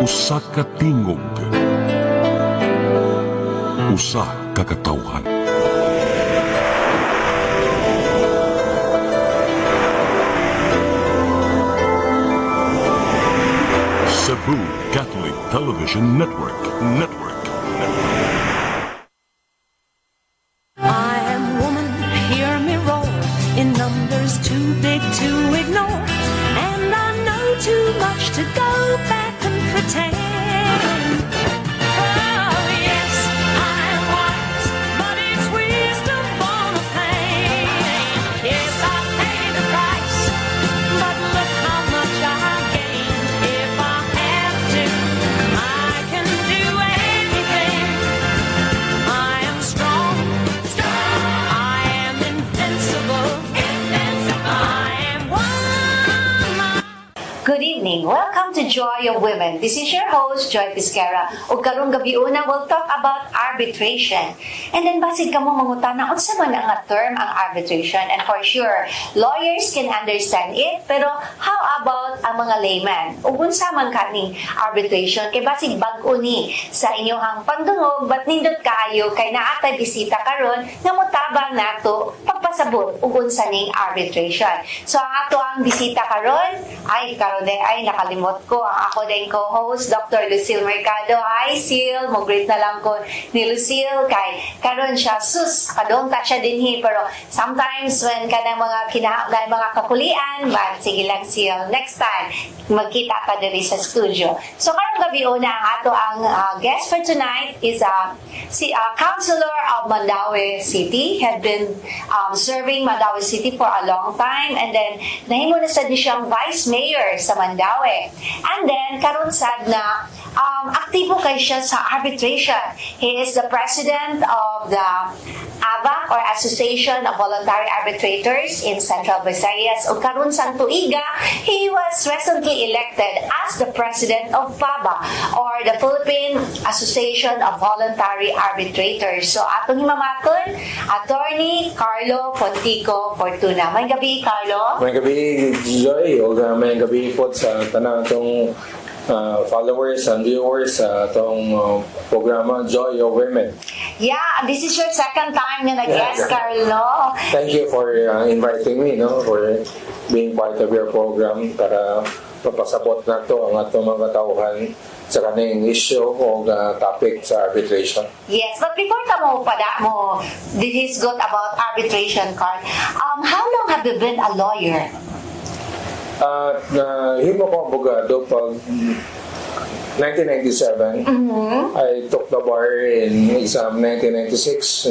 Usa ka tingog, usa ka katawhan. Cebu Catholic Television Network. I am woman, hear me roar, in numbers too big to ignore, and I know too much to go back and pretend. Oh yes, I am wise, but it's wisdom born of pain. Yes, I pay the price, but look how much I gain. If I have to, I can do anything. I am strong. I am invincible. I am one. Good evening. Welcome to Joy of Women. This is your host, Joy Piscara. Ug karong gabi una, we'll talk about arbitration. And then basig kamo mangutana unsa man ang term ang arbitration. And for sure, lawyers can understand it, pero how about ang mga layman? Ug unsa man kaning arbitration kay basig bag-o ni sa inyong pagdungog, but nindot kaayo kay naatay bisita karon nga motabang nato pagpasabot ug unsa ning arbitration. So ang ato ang bisita karon ay nakalimot ko ang ako din co-host, Dr. Lucille Mercado. Hi, Sil. Mo-greet na lang ko ni Lucille kay karon siya sus kadong ta siya dinhi, pero sometimes when kanang mga kakulian, but sige lang, Sil, next time magkita ta diri sa studio. So karong gabi una ang ato ang guest for tonight is a councilor of Mandaue City, had been serving Mandaue City for a long time, and then nahimo na sad ni siyang vice mayor sa Mandaue. And then karon sad na aktibo kay siya sa arbitration. He is the president of the AVAC, or Association of Voluntary Arbitrators in Central Visayas. O karon sang tuiga, he was recently elected as the president of PABA, or the Philippine Association of Voluntary Arbitrators. So atong himamaton, Attorney Carlo Fortuna. May gabi, Carlo. May gabi, Joy. O may gabi po sa tanang itong followers and viewers sa itong programa Joy of Women. Yeah, this is your second time na nag-guest, Carlo. Thank you for inviting me, for being part of your program para mapasabot na ito ang atong mga tauhan sa kaning issue o topic sa arbitration. Yes, but before this is good about arbitration, Carl. How long have you been a lawyer? Himo ko abogado pag 1997. I took the bar in exam 1996.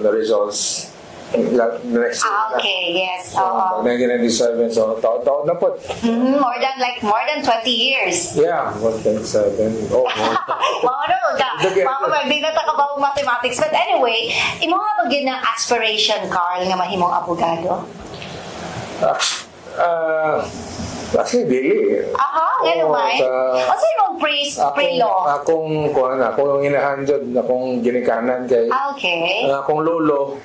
The results next year. Okay, yes. So, 1997, so taon na po. More than 20 years. Yeah, more than 7. Oh, Di na takabawang mathematics. But anyway, imo nga ba ng aspiration, Carl, nga mahimong abogado? Actually, dili. Gano'n ba? O sa'yo mong pre-law? Akong inahandod, akong ginikanan kay akong lolo.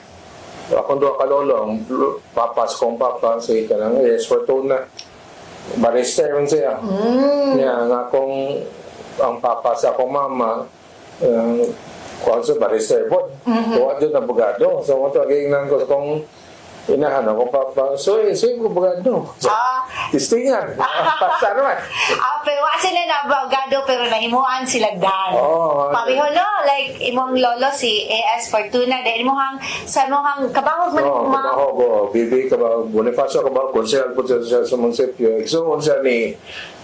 Akong doon ka lolo, ang papas kong papa, so ika lang, yes, Fortuna. Barrister man siya. Ang papa sa akong mama, kung sa barrister po. Tuwa doon abogado. So, matagignan ko sa kong inahan ako papa. So yung abogado. Distingan. Pasta naman. Pero kasi na abogado, pero nahimuan sila dan. Pareho no, like imong lolo si A.S. Fortuna, dahil sa imong kabahog man. Kabahog. Bibi kabahog. Bonifacio kabahog. Konsehal po siya sa munisipyo. Igsuon siya ni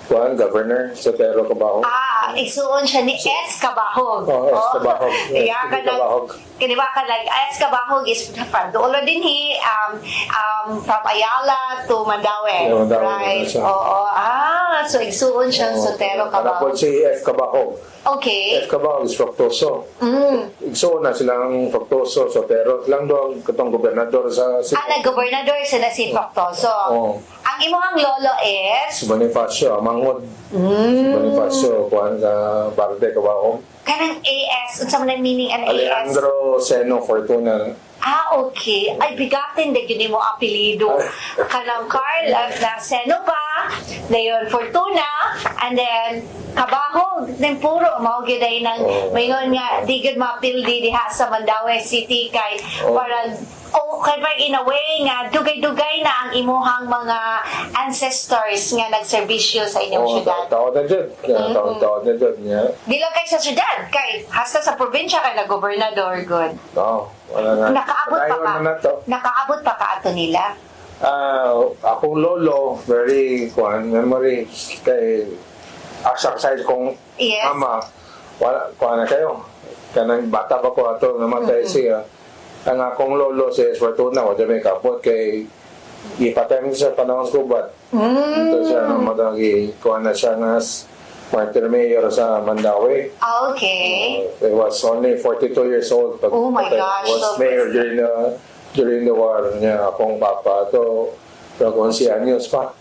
Governor Sotero Kabahog. Igsuon siya ni S. Kabahog. S. Kabahog. Yeah, kaniba ka like S. Kabahog is from Duolo din from Ayala to Mandaue. Right? So igsuon siya Sotero Kabahog. Ano po si F. Kabahog. Okay. F. Kabahog is Fructoso. Igsuon na silang Fructoso, Sotero. Lang doon katong gobernador sa Cebu. Nag-gobernador sila si Fructoso. Ang imong lolo is? Bonifacio, Amangod. Bonifacio, kuhan ka parte kabahog. Kanang AS, unsa man ang meaning ang AS? Alejandro Seno Fortuna. Okay. Ay, bigatin din yun mo apelido. Kanang Carl, na Seno pa, dayon Fortuna, and then Kabahog, then puro, maugyod ay ng, mayon nga, di gud mapildi diha sa Mandaue City, kay parang, kay parang in a way nga, dugay-dugay na ang imuhang mga ancestors nga nagserbisyo sa inyong syudad. Tao na dyan. Tao na dyan. Di lang kay sa syudad, kay hasta sa probinsya kay nag-gobernador, good. Wala na. Nakaabot pa ka ato nila. Akong lolo, very memory kay exercise kong ama. Kuha na kayo. Kanang bata pa ko ato, namatay siya. Ang akong lolo si Fortuna, o dyan may kapot kay ipatay mo sa panahon ko ba't ito siya namatay. Kuha na siya nga Martin Mayor sa Mandaue. Okay. He was only 42 years old. Oh my gosh. Was mayor during the war niya. Akong papa to 11 anyos pa.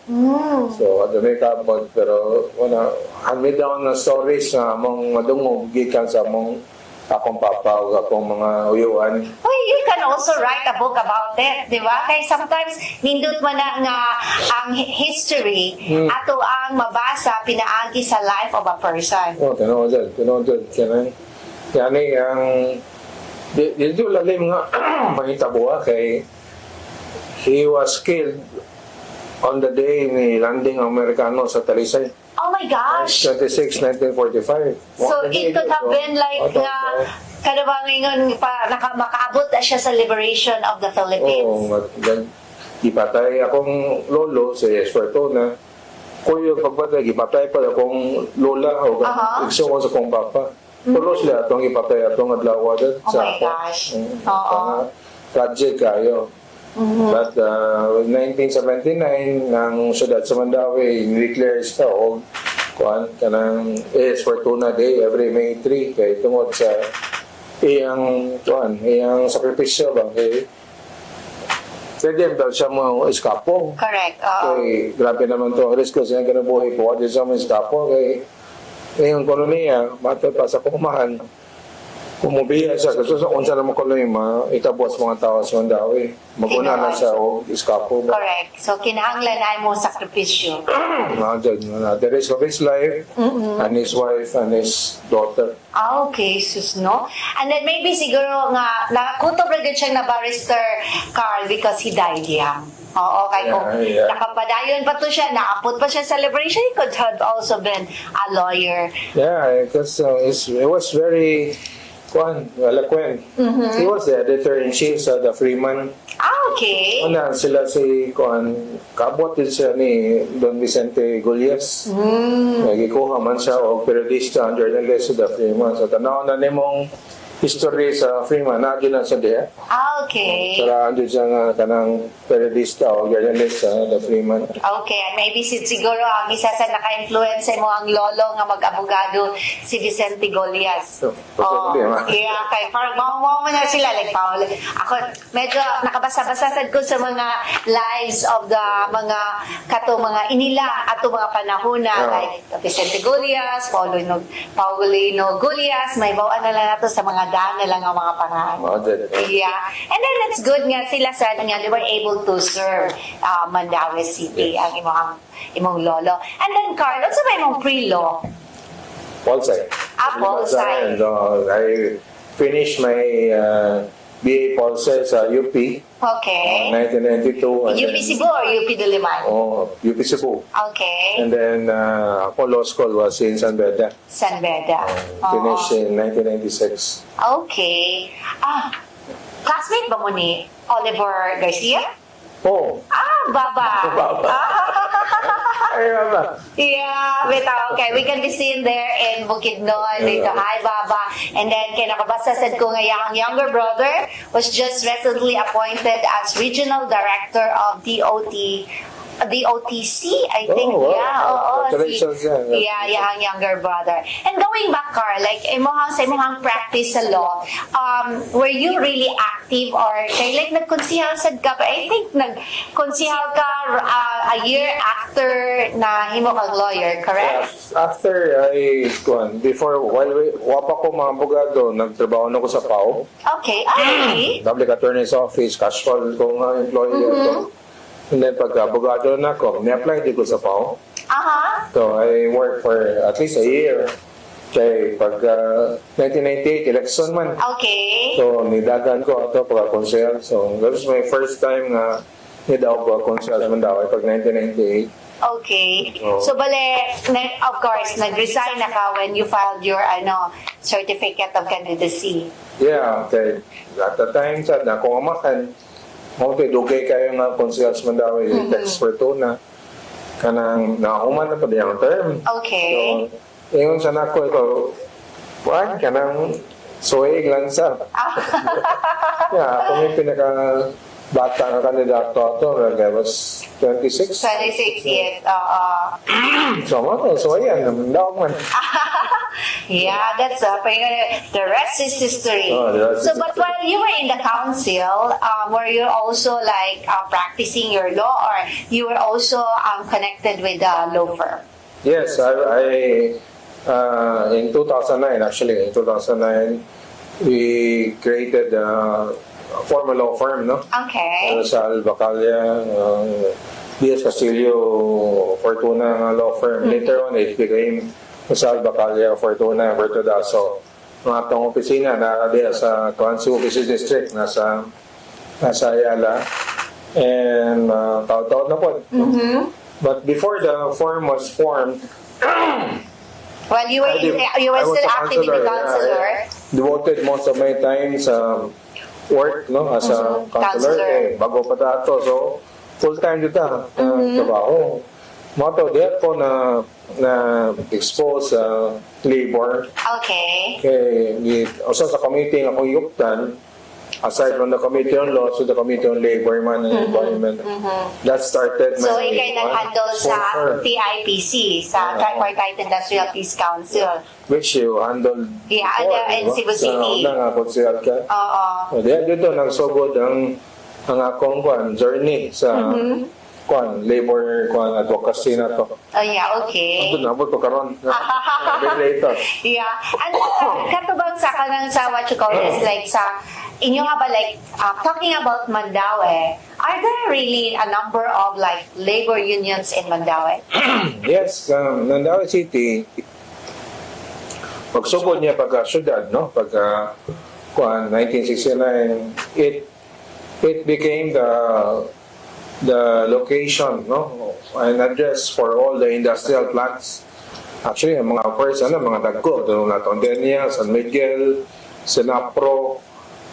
So, may kapot. Pero, hand-me down na stories na among madungog gikan sa among akong papa o akong mga uyuan. Well, you can also write a book about it, di ba? Kaya sometimes, nindot man na nga ang history ato ang mabasa, pinaagi sa life of a person. Tinood dyan. Yani, ang dito lalim nga mahitabuha kay he was killed on the day ni landing ang Amerikano sa Talisay. Oh my gosh! 26, 1945. So, it could have been like kada ba ngayon makaabot na siya sa liberation of the Philippines. Ipatay akong lolo si Fortuna. Kuya pagpatay, ipatay pa akong lola o igso ko sa kong papa. Tulos sila itong ipatay atong adlaw Oh my gosh. Tragic kayo. But 1979, ang syudad sa Mandaue, declare siya o kanang Fortuna Day every May 3 kay tungod sa iyang sakripisyo ba kay pwede daw siya mo eskapo. Correct. Kay grabe naman to risk siya ganabuhay po di siya mo eskapo kay ngayong koloniya matay pa sa kumahan kumubiya siya kasi sa unsa naman koloniya itabos mga tao sa Mandaue maguna na siya o eskapo ba. Correct. So kinahanglan ay mo sakripisyo. The risk of his life and his wife and his daughter. Okay, sus, no? And then maybe siguro nga, nakakutob rin siya na barrister Carl because he died young. Oo, kay kung nakapadayon pa to siya, naapot pa siya sa liberation, he could have also been a lawyer. Yeah, because it was very eloquent. He was the editor-in-chief sa The Freeman. Okay. Una sila si kabot din siya ni Don Vicente Gullias. Nagikuha man siya o periodista and journalist sa The Freeman. So tanaw na nimong history sa Freeman, nadyo na sa diya. Okay. Sara andyo siya nga kanang periodista o journalist sa The Freeman. Okay, and maybe siguro ang isa sa naka-influence mo ang lolo nga mag-abogado si Vicente Golias. Yeah, kay parang mo na sila like Paul. Ako medyo nakabasa-basa sad ko sa mga lives of the mga mga inila ato mga panahon like Vicente Golias, Paulino Golias, may bawaan na lang nato sa mga daan na lang ang mga pangalan. Yeah. And then it's good nga sila sa nga they were able to serve Mandaue City ang imong lolo. And then Carlo, sa may imong pre-law? Polsai. Polsai. And I finished my BA Polsai sa UP. Okay. 1992. UP Cebu or UP Diliman? UP Cebu. Okay. And then ako law school was in San Beda. San Beda. Finished in 1996. Okay. Classmate ba mo ni Oliver Garcia? Baba. Ay, Baba. Yeah, bitaw. Okay, we can be seen there in Bukidnon. Dito, hi, Baba. And then, kaya nakabasa sad ko nga ang younger brother was just recently appointed as Regional Director of DOT the OTC, I think. Oh, wow. Yeah, oo. Congratulations, yeah. Yung younger brother. And going back, Carl, like, sa imong practice sa law, were you really active or kay like nagkonsihal sad ka? I think nagkonsihal ka a year after na himo kag lawyer, correct? After before, while wapa ko mga abogado, nagtrabaho na ko sa PAO. Okay, okay. Public Attorney's Office, casual kong employee ato. And then pag abogado na ako, ni-apply din ko sa PAO. Aha. So I worked for at least a year. Kaya pag 1998 election man. Okay. So nidagan ko ato pagka-konsehal. So that was my first time na nidaw ko konsehal sa Mandawi pag 1998. Okay. Oh. So bale, of course, nag-resign na ka when you filed your certificate of candidacy. Yeah, okay. At the time, sad na kung amakan, okay, dugay kayo nga konsehal sa Mandawi, text Fortuna, kanang nahuman na pa diyang term. Okay. So, yun sa nako ito, wag ka nang suwig lang sa. Yeah, ako may pinaka-bata na kandidato ito, I was 26. 26 years. So, so ayan, namdaw man. Yeah, that's the rest is history. Oh, the rest So, is but history. while you were in the council, were you also like practicing your law, or you were also connected with a law firm? Yes, I in 2009, actually, in 2009, we created a formal law firm, no? Okay. Sa Albacalya, D.S. Castillo, Fortuna law firm. Later on, it became sa Albacalya, Fortuna, Bertodaso. Mga itong opisina na sa Council Office District, nasa Ayala. And taon-taon na po. But before the firm was formed, Well, you were I was still a active in the counselor, councilor. I devoted most of my time sa work, no, as a counselor. Counselor. Bago pa dato, so full-time dito, trabaho. Mato, diyan po na expose sa labor. Okay. Kay, also sa committee ako yuktan, aside from the Committee on Law, so the Committee on Labor, Man and Employment. That started So, my ikay nag-handle sa TIPC, sa Tripartite Industrial Peace Council. which you handled Yeah, and Cebu City. Sa una nga, konsehal ka. Oo. So, dito nagsugod ang akong journey sa labor advocacy na to. Oh, yeah, okay. Ito nabot ko karon. Later. Yeah. And katubang sa kanang sa what you call this, like sa inyo nga ba, like talking about Mandaue, are there really a number of like labor unions in Mandaue? Yes, Mandaue City, pagsugod niya pagka-syudad, no? Pagka 1969, it became the location, no, an address for all the industrial plants. Actually, ang mga first, mga dagko, doon na Tondenia, San Miguel, Sinapro,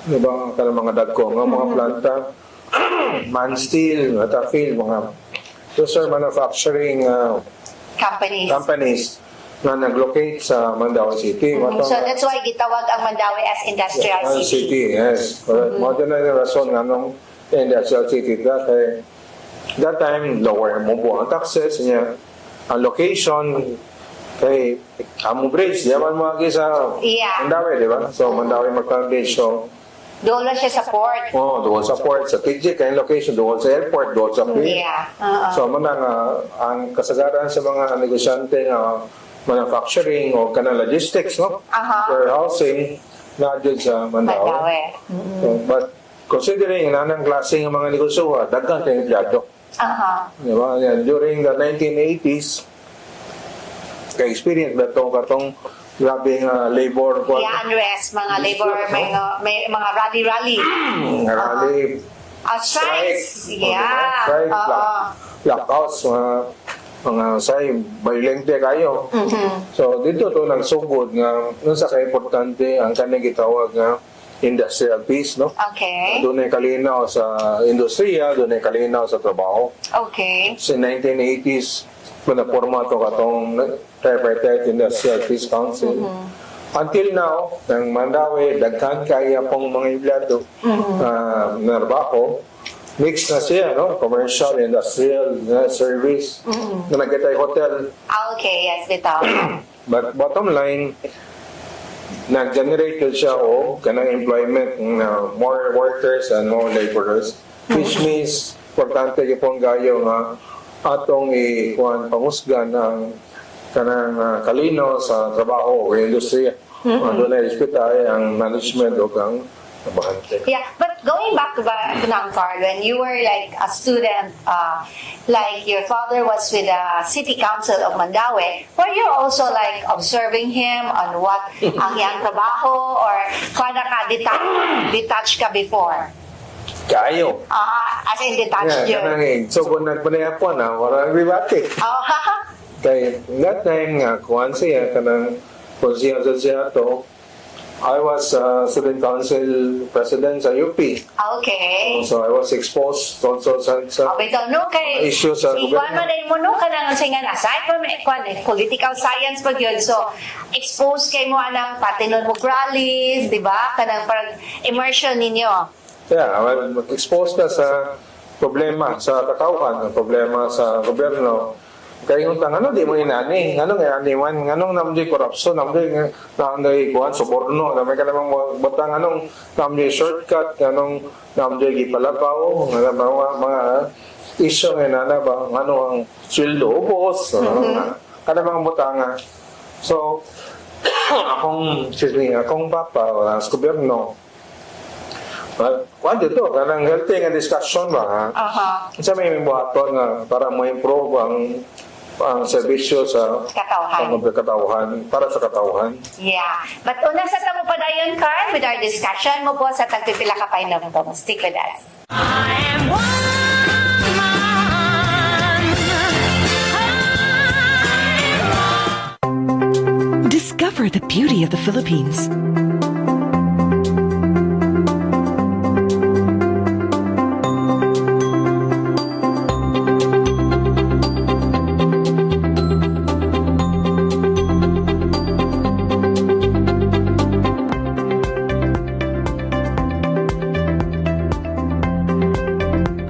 di ba, mga dagko, mga planta, Mansteel, Matafil, those are manufacturing companies na nag-locate sa Mandaue City. So that's why gitawag ang Mandaue as industrial city. Yes. Correct. Mo na yung rason nga nung industrial city that time lower mo buang taxes niya, ang location kay Amo Bridge, yaman mo agi sa Mandaue, di ba? So Mandaue Magkang so doon lang siya sa port. doon sa port, sa TJ, kayong location, doon sa airport, doon sa port. So ang kasagaran sa mga negosyante nga manufacturing o kanang logistics, no? Warehousing, na dyan sa Mandaue. So, but considering nanang klaseng mga negosyo, daghan kayong empleyado. Diba? During the 1980s, ka-experience ba itong grabing labor unrest, mga labor, may mga rally. Rally. Strikes. Strike, blackouts, mga violente kayo. So, dito to nagsugod nga, nung sa ka-importante, ang kanang gitawag nga industrial peace, no? Okay. Doon ay kalinaw sa industriya, doon ay kalinaw sa trabaho. Okay. Sa 1980s, pinaporma ito katong Tripartite Industrial Peace Council. Until now, ng Mandaue, daghan kaya pong mga empleyado na trabaho. mix na siya, no? Commercial, industrial, service. Na nagkatay hotel. Okay, yes, bitaw. But bottom line, nag-generate siya o kanang employment na more workers and more laborers, which means importante yung gayo nga atong ikuan pangusgan ng kanang kalino sa trabaho o industriya. Doon na ispitay ang management o kang trabahante. Yeah, but going back to Nang Carl, when you were like a student, like your father was with the City Council of Mandaue, were you also like observing him on what ang iyang trabaho or kada ka detached ka before? Kayo. As in detached yun. Kanang so kung nagpanayapon na, wala ribate. Oh, Kaya that time nga, kuhan siya, kanang konsiya siya to, I was student council president sa UP. okay. So I was exposed also sa Bitaw no kay issues sa ikuan gobyerno. man din mo no kanang singan aside from political science pag yun. So exposed kay mo anang patinon mo rallies, di ba? Kanang parang immersion ninyo. Yeah, mag-expose ka sa problema sa katauhan, problema sa gobyerno. Kaya yung ano, di mo inani. Ano nga, aniwan, anong namdi korupsyon, namdi kuhan, suborno, namdi ka namang butang, anong namdi shortcut, anong namdi gipalabaw, mga isyo nga na ba, ano ang sweldo, ubos, kada mga butanga. So, akong papa, sa gobyerno, kuhan dito, kanang healthy nga discussion ba, ha? Isa may buhaton nga para mo-improve ang serbisyo sa katauhan, para sa katauhan. Yeah. But una sa tamo pa dayon, Carl, with our discussion mo po sa tagpipila ka painom po. Stick with us. I am woman. Discover the beauty of the Philippines.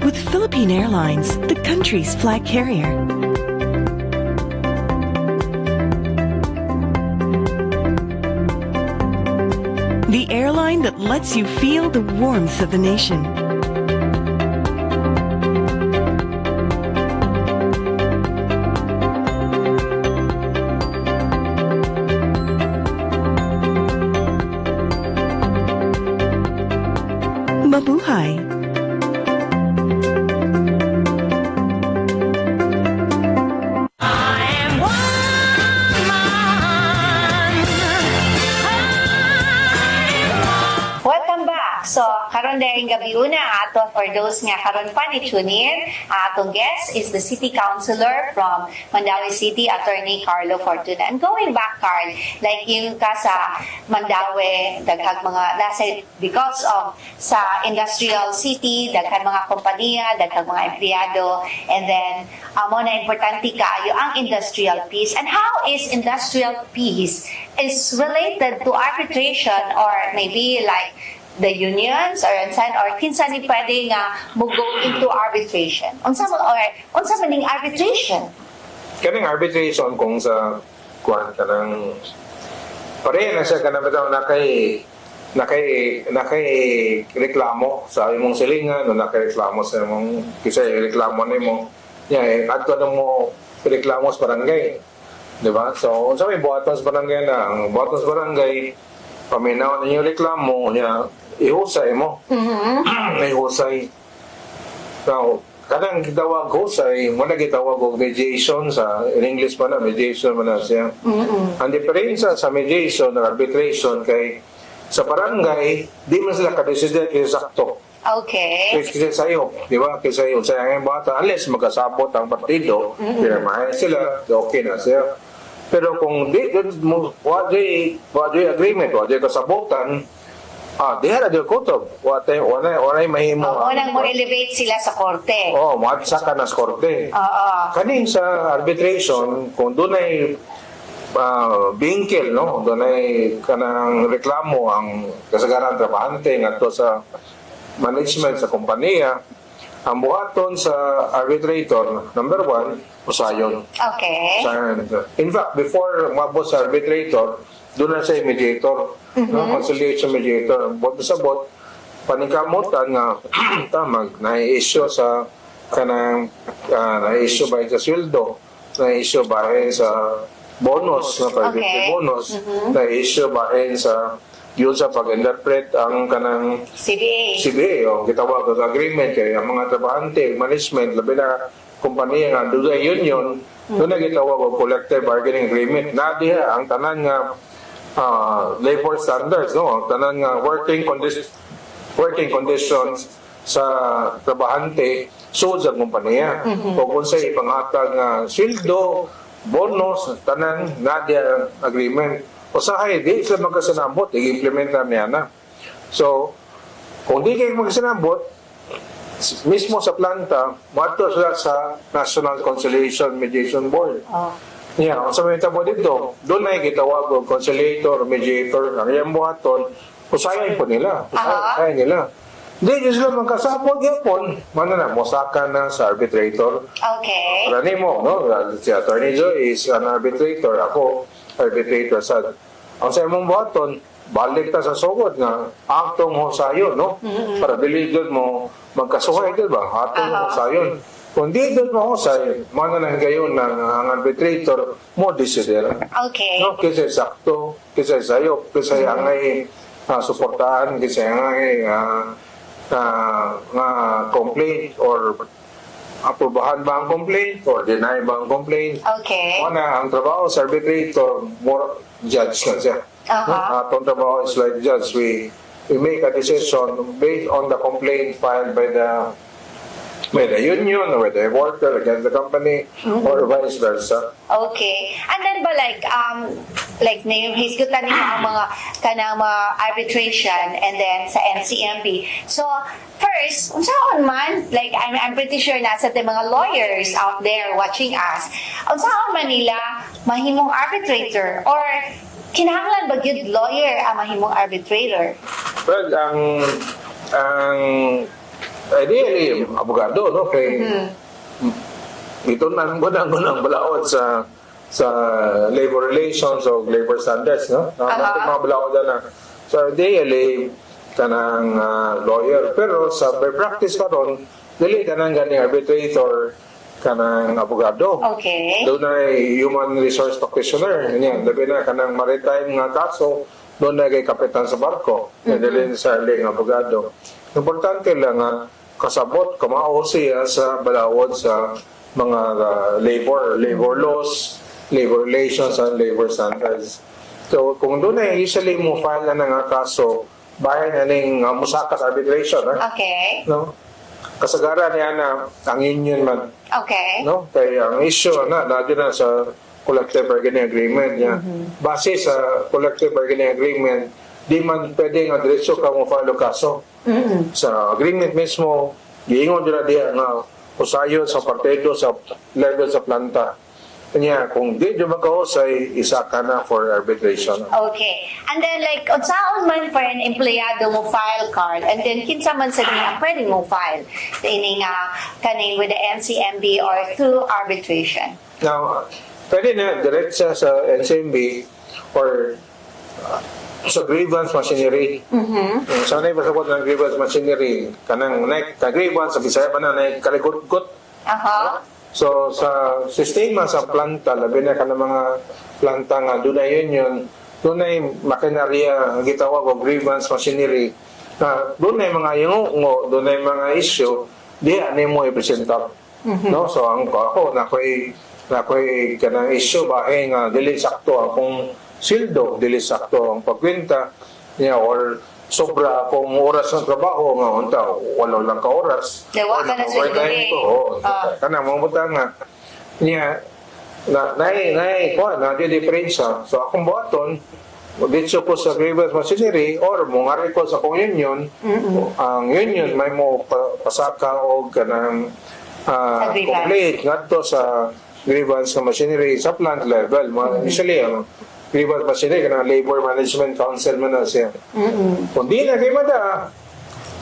With Philippine Airlines, the country's flag carrier. The airline that lets you feel the warmth of the nation. Mabuhay! I am woman. Welcome back. So, karon dahil gabi una ato for those nga karon pa ni tune in, atong guest is the City Councilor from Mandaue City, Attorney Carlo Fortuna. And going back, Carl, like yung ka sa Mandaue, daghang mga nasa because of sa industrial city, daghang mga kompanya, daghang mga empleyado, and then mo na importante kaayo ang industrial peace. And how is industrial peace is related to arbitration or maybe like the unions or kinsa ni pwede nga mo go into arbitration? Unsa man ning arbitration? Kanang arbitration kung sa kuhan ka ng pareha na siya ka na bitaw nakay reklamo sa imong silingan o nakay reklamo sa imong kisay reklamo nimo adto na mo reklamo sa barangay, di ba? So unsa may buhaton sa barangay na ang buhaton sa barangay paminaw ninyo reklamo niya ihusay mo. May husay. Now, kanang gitawag husay, muna gitawag og mediation sa, in English pa na, mediation man na siya. Ang diferensya sa mediation or arbitration kay sa barangay, di man sila kadeside kay sakto. Okay. Kasi sa'yo, di ba? Kasi sa'yo, sa yung bata, unless magkasabot ang partido, pinamahay sila, okay na siya. Pero kung di wadi agreement, wadi kasabutan, diha na dil kutob. Walay mahimo. Unang mo elevate sila sa korte. Maatsa ka na sa korte. Kaning sa arbitration, kung doon ay bingkel, no? Doon ay kanang reklamo ang kasagaran trabahante ngadto sa management sa kompanya, Ang buhaton sa arbitrator, number 1, usayon. Okay. In fact, before umabot sa arbitrator, doon na siya mediator, conciliation mediator. Bot sa bot, paningkamutan nga tamag na-issue sa kanang na-issue ba sa sweldo, na-issue ba sa bonus, na private bonus, na-issue ba sa yun sa pag-interpret ang kanang CBA o gitawag ng agreement kaya ang mga trabahante, management, labi na kumpanya nga doon ay union, doon na gitawag ang collective bargaining agreement. Na diha ang tanan nga labor standards, no? Ang tanan nga working conditions sa trabahante sud sa kumpanya. O kung sa ipanghatag nga sweldo, bonus, tanan na diha agreement. Usahay, di sila magkasanambot, i-implement na niya na. So, kung di kayo magkasanambot, mismo sa planta, mato sila sa National Conciliation Mediation Board. Yeah, kung sa may tabo dito, doon na gitawag o conciliator, mediator, ang iyang buhaton, usayan po nila. Usayan nila. Di sila magkasabot yapon, mana na, musaka na sa arbitrator. Okay. Rani mo, no? Si Attorney Joy is an arbitrator. Ako, arbitrator sa ang sa imong buhaton balik ta sa sugod nga atong husayon, no? Para dili jud mo magkasuhay, di ba? Atong husayon. Kung di jud mo husay, mana nang gayon ang arbitrator mo decider. Okay. No, kasi sakto, kasi sayo, kasi angay suportahan, kasi angay complaint or aprobahan ba ang complaint or deny ba ang complaint. Okay. Una, ang trabaho sa arbitrator, more judge na siya. Atong trabaho is like judge. We make a decision based on the complaint filed by the union or by the worker against the company or vice versa. Okay. And then ba like hisgutan niyo ang mga kanang mga arbitration and then sa NCMB. So, first, unsaon man, like I'm pretty sure nasa the mga lawyers out there watching us, unsaon man nila mahimong arbitrator or kinahanglan ba gyud lawyer ang mahimong arbitrator? Well, ang ideally, abogado, no? Kay ito na ang balaod sa labor relations o labor standards, no? Natin mga balaod na. So, ideally, kanang lawyer. Pero sa by practice karon, dili kanang gani arbitrator, kanang abogado. Okay. Doon ay human resource practitioner. Yan, labi na kanang maritime nga kaso, doon na kay kapitan sa barko. Dili sa ling abogado. Importante lang nga kasabot, kamao siya sa balawod sa mga labor laws, labor relations, and labor standards. So, kung doon ay usually mo file na nga kaso, bayan na ning musakas arbitration. Okay. No? Kasagaran niya na ang union man. Okay. No? Kaya ang issue na sa collective bargaining agreement niya. Base sa collective bargaining agreement, di man pwede nga diretso ka mo file kaso. Sa agreement mismo, giingon din na diya nga usayon sa partido sa level sa planta. Kanya, kung di nyo magkahusay, isa ka na for arbitration. Okay. And then like, unsaon man for an empleyado mo file card, and then kinsa man sa niya pwede mo file ini nga kaning with the NCMB or through arbitration. Now, pwede na direct sa NCMB or sa grievance machinery. Sana'y pasabot ng grievance machinery, kanang grievance sa Bisaya pa na kaligot-gut. So, sa sistema sa planta, labi na ka ng mga planta nga, doon na yun, doon na yung makinarya, gitawag o grievance machinery, doon na yung mga yungo, doon na yung mga issue, di ano mo i-presenta. No? So, ako, nakoy kanang issue, bahay nga, dili sakto akong sildo, dili sakto ang pagkwenta, or sobra akong oras ng trabaho nga unta wala lang ka oras Dewa ka na sa kana mo buta nga niya na di diferensya. So akong buhaton dito ko sa grievance machinery or mungari ko sa kong union, ang union may mo pasaka o kanang complete ngadto sa grievance machinery sa plant level. Usually ang grievance machinery kanang labor management council man na siya. Kung di na kay mada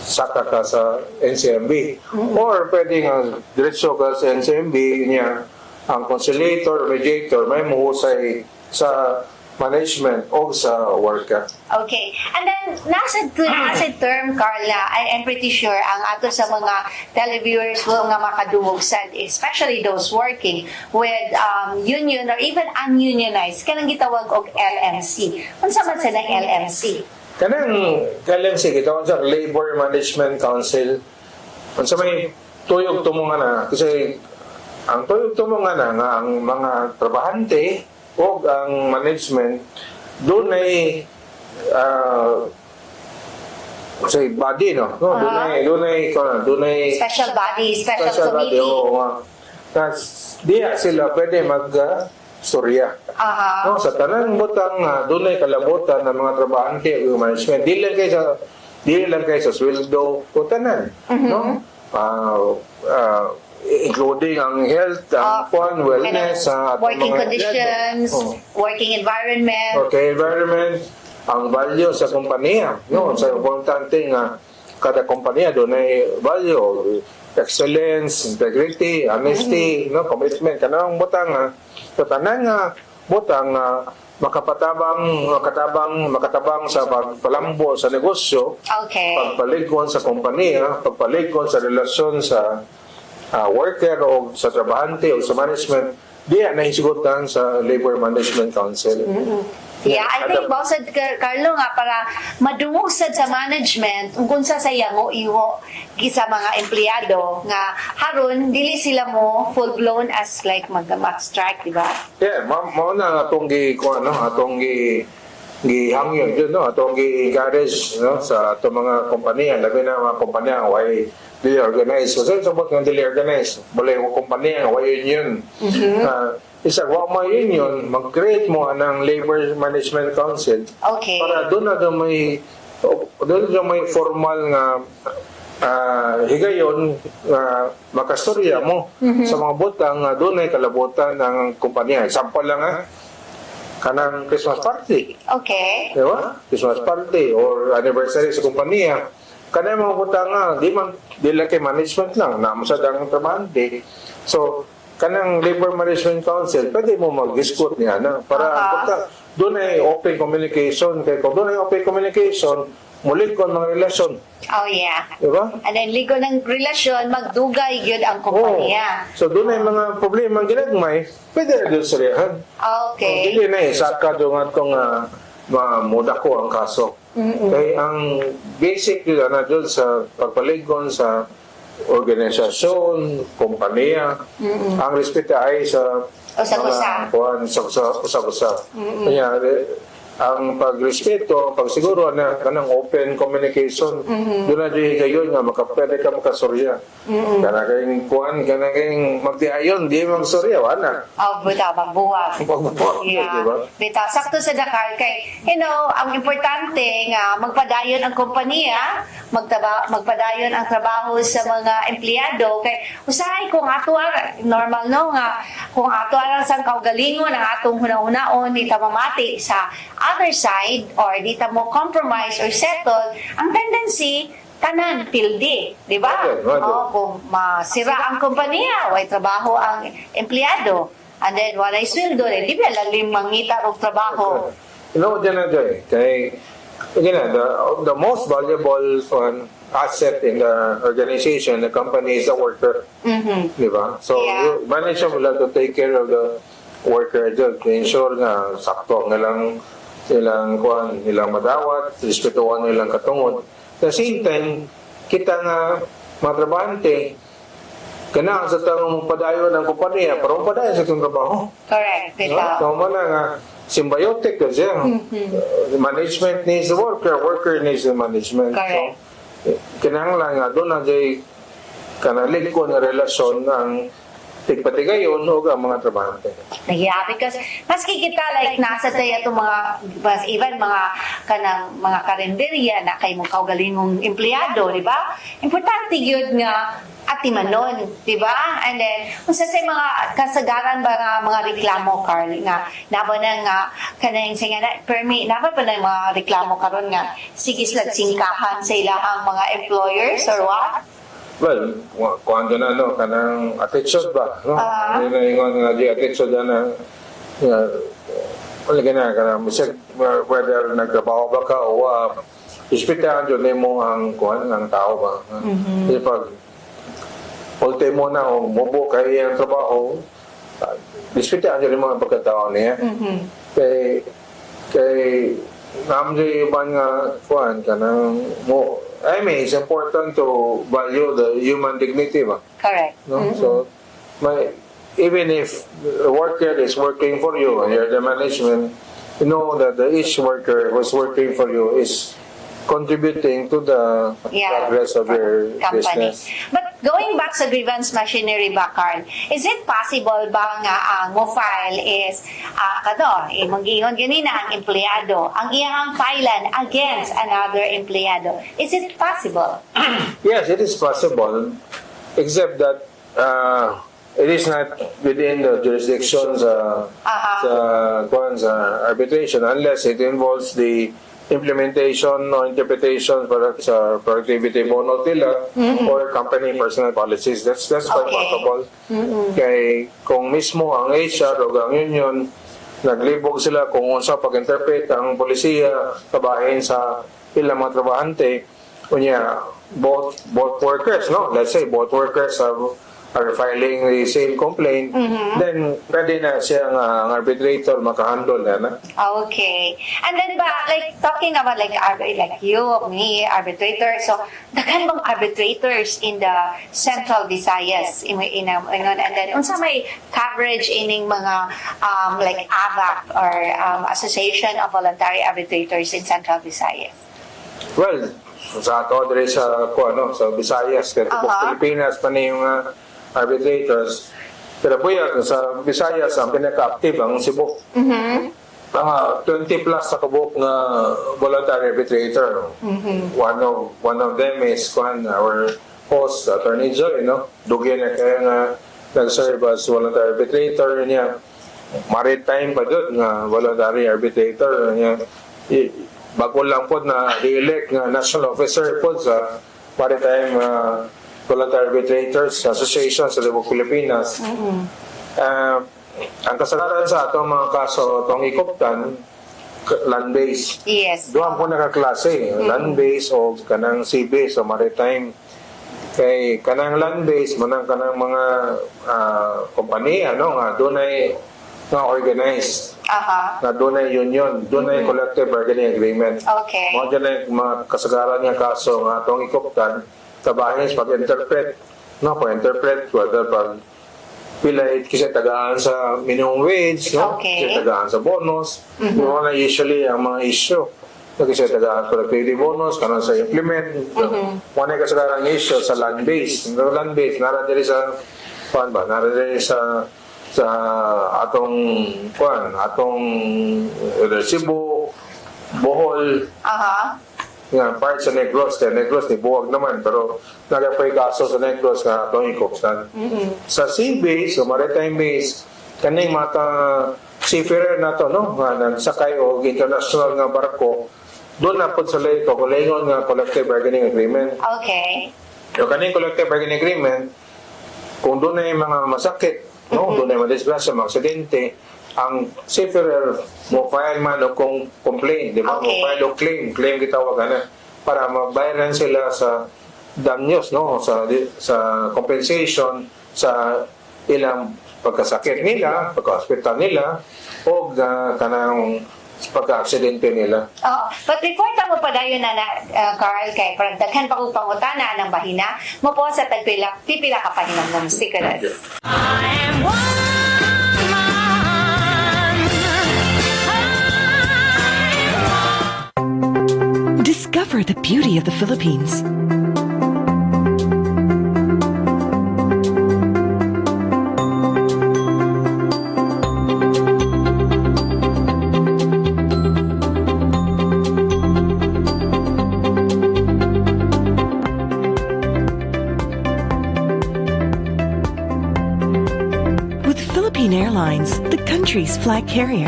saka ka sa NCMB. Or pwede nga diretso ka sa NCMB niya ang conciliator, mediator, may muhusay sa management o sa worker. Okay. And then, nasa term, Carla, I'm pretty sure ang ato sa mga televiewers will nga makadumugsan, especially those working with union or even ununionized, kanang gitawag og LMC. Unsa man sa ng LMC? Kanang LMC, kita sa Labor Management Council, unsa may tuyog tumungan na, kasi ang tuyog tumungan na nga ang mga trabahante o ang management doon ay say body no doon ay Special body, special committee. Diya sila pwede mag storya no sa tanang butang doon ay kalabutan ng mga trabahante o management dili lang kay sa sweldo o tanan no including ang health, ang fun, wellness, working conditions, working environment. Okay, environment, ang value sa kompanya. No, sa importante nga kada kompanya doon ay value, excellence, integrity, honesty, no, commitment. Kanang butang sa tanan nga butang makatabang sa pagpalambo sa negosyo, pagpaligwan sa kompanya, pagpaligwan sa relasyon sa worker o sa trabahante o sa management, diya na hisugutan sa Labor Management Council. Yeah, I think Bossad Carlo nga para madungog sad sa management kung sa sayango iwo sa mga empleyado nga haron dili sila mo full blown as like mag-strike, di ba? Yeah, mao na atong atong gihangyo jud no, atong gi-encourage no sa atong mga kompanya, labi na mga kompanya way dili organized. Kasi sabot nga dili organized, wala yung kompanya nga way union. Isa wa may union, mag-create mo anang Labor Management Council. Para doon na may formal nga higayon nga makastorya mo sa mga butang nga doon ay kalabutan ng kompanya. Example lang kanang Christmas party. Okay. Di ba? Christmas party or anniversary sa kompanya. Kanang mga butang di lang kay management lang, namusad ang trabahante. So, kanang Labor Management Council, pwede mo mag-discuss niya na para doon ay open communication. Kaya kung doon ay open communication, mulig ko mga relasyon. Oh, yeah. Diba? And then, ligo ng relasyon, magdugay yun ang kompanya. So, doon ay mga problema ang ginagmay, pwede na doon sarihan. Okay. Hindi na saka doon itong muda ko ang kaso. Kaya ang basic yun na doon sa pagpaligon sa organisasyon, kompanya, ang respeto ay sa usa-usa. Kaya ang pagrespeto, pagsiguro na kanang open communication, doon na di gayon nga pwede ka makasorya. Kana kayong kuhan, kana kayong magdiayon, di magsorya, wala. Buta, magbuwag. Yeah. Diba? Bita, sakto sa Dakar kay, ang importante nga magpadayon ang kompanya, magpadayon ang trabaho sa mga empleyado kay usahay kung ato normal no nga kung ato ang sang kaugalingon ang atong hunahunahon di ta mamati sa other side or di ta mo compromise or settle, ang tendency tanan pildi, di ba? Kung masira ang kompanya, way trabaho ang empleyado, and then walay sweldo, di ba lalim mangita og trabaho. Dyan na dyan. Kay the most valuable asset in the organization, the company, is the worker. Di ba? So, management will have to take care of the worker to ensure na sakto nilang madawat, respetuhan nilang katungod. At the same time, kita nga mga trabahante, kana sa tanong padayon ng kompanya, parang padayon sa itong trabaho. Correct. So, mana nga, symbiotic kasi. Management needs the worker needs the management. Correct. So, kinahanglan nga doon na kanalig ko na relasyon ang tigpatigayon o ang mga trabahante. Yeah, because maski kita like nasa tayo itong mga even mga kanang mga karinderya na kay mo kaugalingong empleyado, di ba? Importante gyud nga atimanon, di ba? And then unsa say mga kasagaran ba nga mga reklamo, Carl, nga nabo na nga kanang singa na permit nabo pa na mga reklamo karon nga sige sila singkahan sa ilahang mga employers or what? Well, kuando na kanang attitude ba, no? Hindi na ingon nga di attitude na wala ka na kanang bisag whether nagtrabaho ba ka o ispitahan yun mo ang ang tao ba. Kasi pag ultimo na o mubo kayo ang trabaho, ispitahan yun yung mga pagkatao niya. Kay namdi ba nga kanang mo I mean, it's important to value the human dignity, ba? Correct. No? So, even if the worker is working for you and you're the management, you know that each worker who's working for you is contributing to the progress of your company. business. But going back sa grievance machinery ba, Carl, is it possible ba nga ang mo file is mag-ingon ganina ang empleyado, ang iyang filean against another empleyado? Is it possible? Yes, it is possible, except that it is not within the jurisdictions sa arbitration unless it involves the implementation or interpretation sa productivity bonus nila or company personal policies. That's quite possible. Kay kung mismo ang HR o ang union naglibog sila kung unsa pag-interpret ang polisiya kabahin sa ilang mga trabahante, kunya both workers, no? Let's say both workers are filing the same complaint, then pwede na siya ang arbitrator makahandle na. Okay. And then ba, like talking about like you, me, arbitrator, so daghan bang arbitrators in the Central Visayas and then unsa may coverage ining mga like AVAC or Association of Voluntary Arbitrators in Central Visayas? Well, sa ato diri sa sa Visayas, kaya Pilipinas pa ni yung arbitrators. Pero buya sa Visayas ang pinaka-active ang Cebu. Mga 20 plus sa kabuk na voluntary arbitrator. One of them is our host, Attorney Joy, no? Dugyan na kaya nga nag-serve as voluntary arbitrator niya. Maritime pa doon nga voluntary arbitrator niya. Bago lang po na i-elect nga national officer po sa maritime Voluntary Arbitrators Association sa Libog Pilipinas. Ang kasagaran sa atong mga kaso itong ikuptan, land-based. Yes. Doon po nakaklase, land-based o kanang sea-based o maritime. Kay kanang land-based, manang kanang mga kompanya, nga doon ay organized. Na doon ay union, doon ay collective bargaining agreement. Okay. Mga dyan ay mga kasagaran nga kaso nga itong ikuptan, kabahin pag-interpret, whether pag pilay kasi tagaan sa minimum wage, kasi tagaan sa bonus, na usually ang mga issue, kasi tagaan sa productivity bonus, kanon sa implement, muna kasi karang issue sa land-based. Land-based, naradiri sa atong Cebu, Bohol, nga part sa Negros ni buwag naman pero nagapay kaso sa Negros nga itong ikuptan. Sa sea base o maritime base kaning mata seafarer na to nga nagsakay o international nga barko doon na po sa lake o kulingon nga collective bargaining agreement. Okay. Yung kaning collective bargaining agreement kung doon na yung mga masakit, doon na yung madisgrasya, mga aksidente, ang seafarer mo file man o kung complaint, di ba? Mo file o claim gitawag na para mabayaran sila sa danyos, sa compensation sa ilang pagkasakit nila, pagka-hospital nila o kanang pagka-aksidente nila. But before tamo pa dayon na Carl, kay parang daghan pa kong pangutana ng bahina mo po sa pipila ka pahinam ng sticker. I am one. Discover the beauty of the Philippines. country's flag carrier.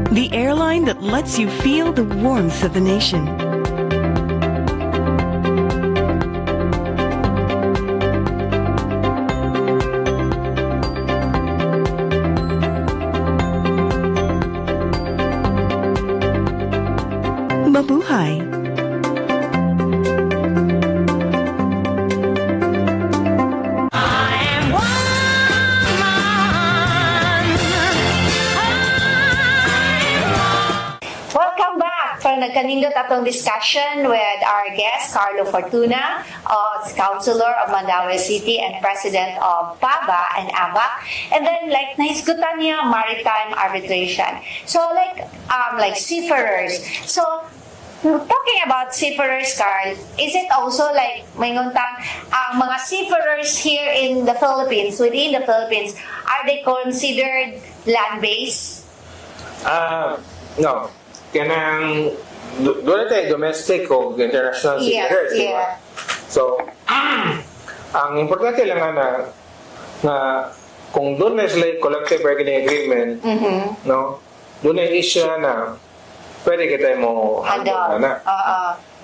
The airline that lets you feel the warmth of the nation. Mabuhay! I am Welcome back for nagkanindot atong discussion with our guest, Carlo Fortuna, Councilor of Mandaue City and President of PABA and ABAC. And then, like, nahisgutan niya maritime arbitration. So, like seafarers. So, talking about seafarers, Carl, is it also like, mayrontang, ang mga seafarers here in the Philippines, within the Philippines, are they considered land-based? No. Kanang doon tayo domestic o international seafarers, di ba? So, ang importante lang na kung doon na sila collective bargaining agreement, no, doon na issue na pwede kita mo handle na.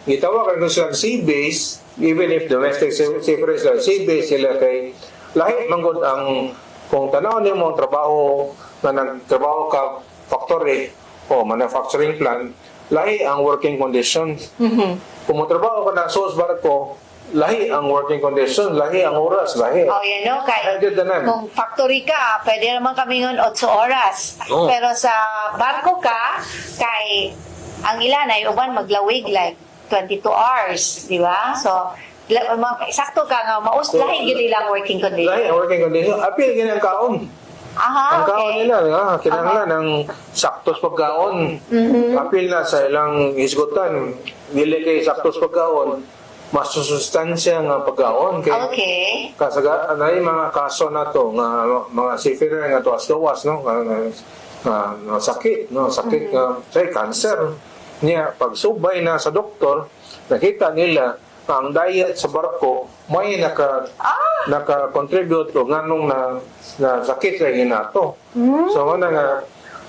Gitawag ang gusto ng sea-based, even if domestic seafarers lang, sea-based sila kay lahi manggod ang kung tanaw niyo mo ang trabaho na nagtrabaho ka factory o manufacturing plant, lahi ang working conditions. Kung matrabaho ka na source barko, lahi ang working conditions, lahi ang oras, lahi. Oh, you know, kung factory ka, pwede naman kami ngon 8 oras. Pero sa barko ka, kay ang ilan ay uban maglawig like 22 hours, di ba? So, sakto ka nga, lahi yun ilang working conditions. Lahi ang working conditions. Apil ganyan kaon. Ang kaon nila, kinahanglan ng saktos pagkaon. Apil na sa ilang isgutan, dili kay saktos pagkaon, mas susustansya nga pagkaon. Okay. Kasaga, anay mga kaso na to, nga mga seafarer nga to asgawas, no? Sakit, no? Sakit nga, say, cancer. Niya, pag subay na sa doktor, nakita nila ang diet sa barko may naka-contribute o nganong na sakit rin nato. So nga